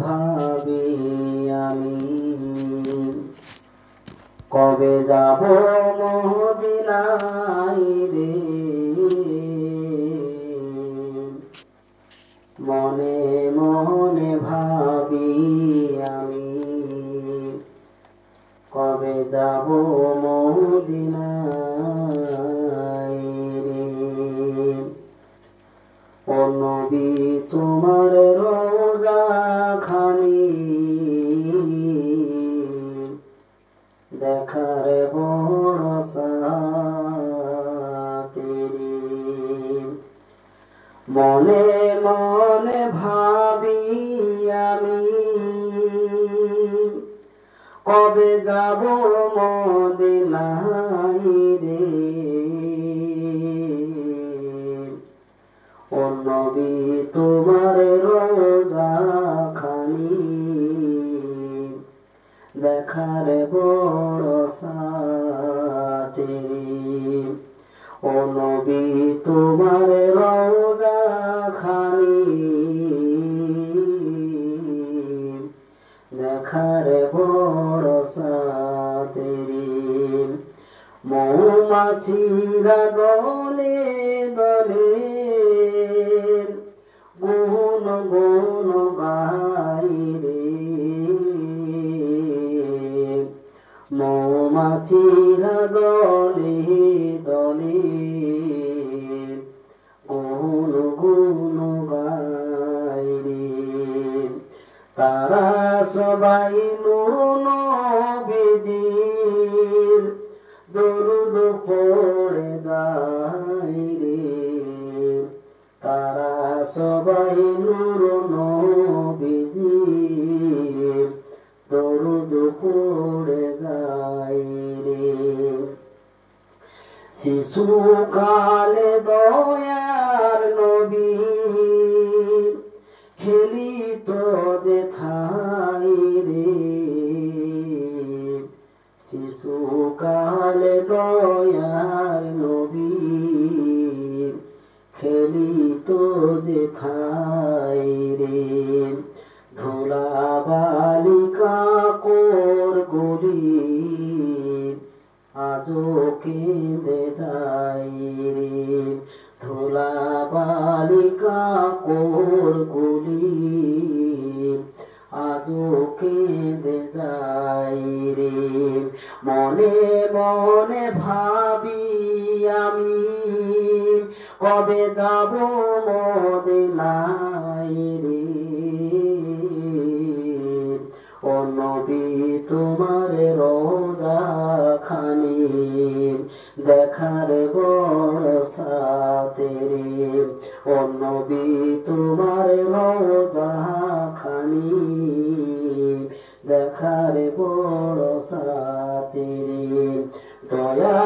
ভাবি আমি কবে যাব মদিনায় রে, মনে মনে ভাবি আমি কবে যাব মদিনায় রে। ও নবী তোমার রওজা খানি দেখার বড় সাতেরি, মনে মনে ভাবি আমি কবে যাব মদিনায় রে। ও নবী তোমার রওজা খানি দেখার বড় সাতেরি, ও নবী তোমার রওজা খানি দেখার বড় সাতেরি। মৌমাছিরা দলে দলে গুন গুন গাই রে, মৌমাছিরা দলে দলে গুন গুন গাই রে। তারা সবাই নূর নবীজির দরুদ পড়ে যায় রে, তারা সবাই নূর নবীজির দরুদ পড়ে যায় রে। শিশুকালে দয়ার নবী খেলিত যেথায় রে, শিশুকালে দয়ার নবী খেলিত যেথায় রে। ধুলা বালিকা কোর গুলি আজও কেঁদে যাই রে, ধুলা বালিকা কোর গুলি আজও কেঁদে যাই রে। মনে মনে ভাবি আমি কবে যাব মদিনায় রে। ও নবী তোমার রওজা খানি দেখার বড় সাতেরি, ও নবী তোমার রওজা খানি দেখার বড় সাতেরি। দয়া